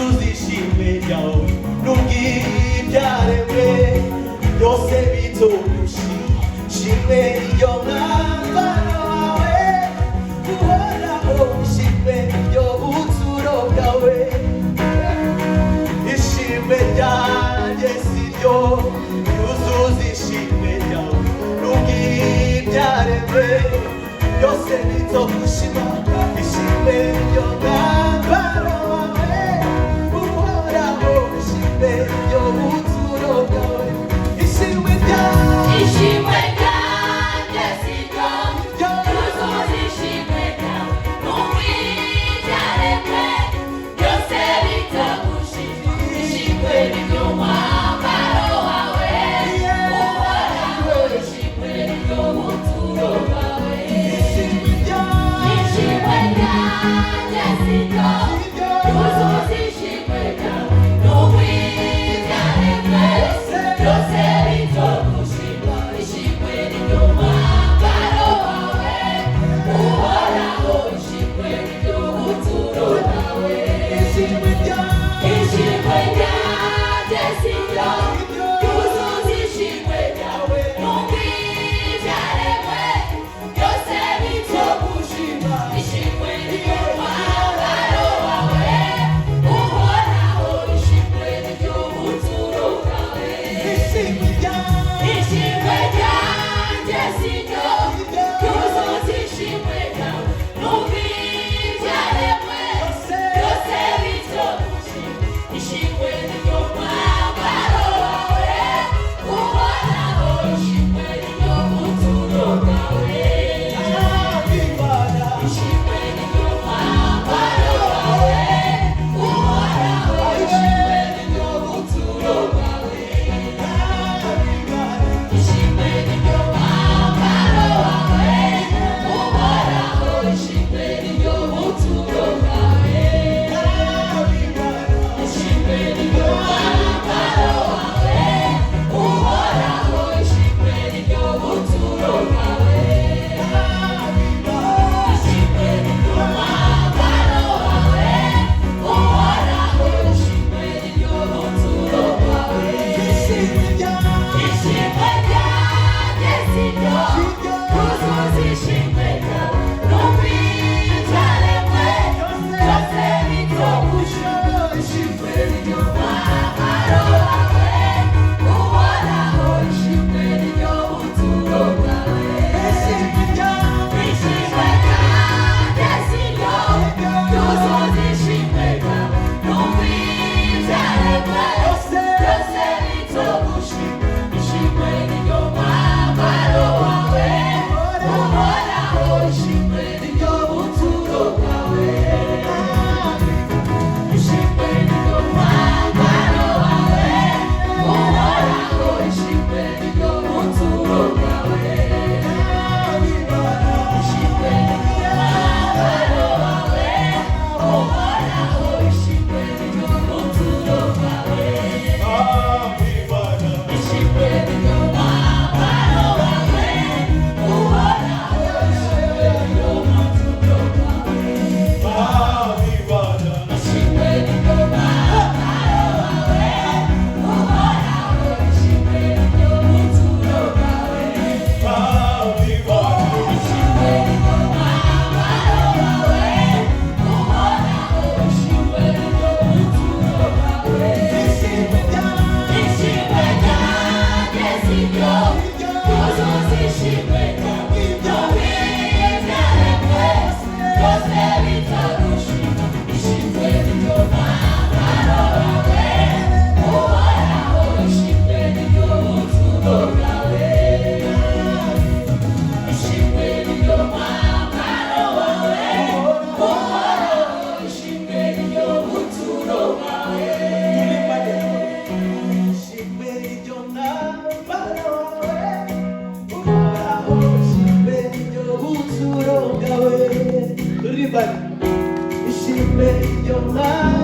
yuzuza ishimwe ryawe n'ubwibyaremwe byose bitogushimwe iyo mwambaro wawe uhoraho ishimwe ryo buturo bwawe ishimwe ryanjye siryo yuzuza ishimwe ryawe n'ubwibyaremwe byose bitogushima ishimwe ryo mwambaro wawe uhoraho ishimwe ryo buturo bwawe ishimwe ryanjye siryo yuzuza ishimwe ryawe n'ubwibyaremwe byose bitogushima ishimwe ryo mwambaro wawe uhoraho ishimwe ryo buturo bwawe ishimwe ryanjye siryo yuzuza ishimwe ryawe n'ubwibyaremwe byose bitogushima ishimwe ryo mwambaro wawe uhoraho ishimwe ryo buturo bwawe ishimwe ryanjye siryo yuzuza ishimwe ryawe n'ubwibyaremwe byose bitogushima ishimwe ryo mwambaro wawe uhoraho ishimwe ryo buturo bwawe ishimwe ryanjye siryo yuzuza ishimwe ryawe n'ubwibyaremwe byose bitogushima ishimwe ryo mwambaro wawe uhoraho ishimwe ryo buturo bwawe ishimwe ryo mwambaro wawe uhoraho ishimwe ryo buturo bwawe ishimwe ryo mwambaro wawe uhoraho ishimwe ryo buturo bwawe ishimwe ryo mwambaro wawe uhoraho ishimwe ryo buturo bwawe ishimwe ryo mwambaro wawe uhoraho ishimwe ryo buturo bwawe ishimwe ryanjye siryo yuzuza ishimwe ryawe n'ubwibyaremwe byose bitogushima ishimwe ryo mwambaro wawe uhoraho ishimwe ryo buturo bwawe ishimwe ryanjye siryo yuzuza ishimwe ryawe n'ubwibyaremwe byose bitogushima ishimwe ryo mwambaro wawe uhoraho ishimwe ryo buturo bwawe ishimwe ryo mwambaro wawe uhoraho ishimwe ryo buturo bwawe ishimwe ryo mwambaro wawe uhoraho ishimwe ryo buturo bwawe ishimwe ryo mwambaro wawe uhoraho ishimwe ryo buturo bwawe ishimwe ryo mwambaro wawe uhoraho ishimwe ryo buturo bwawe ishimwe ryo mwambaro wawe uhoraho ishimwe ryo buturo bwawe ishimwe ryanjye siryo yuzuza ishimwe ryawe n'ubwibyaremwe byose bitogushima ishimwe ryo mwambaro wawe uhoraho ishimwe ryo buturo bwawe ishimwe ryo mwambaro wawe uhoraho ishimwe ryo buturo bwawe ishimwe ryo mwambaro wawe uhoraho ishimwe ryo buturo bwawe ishimwe ryo mwambaro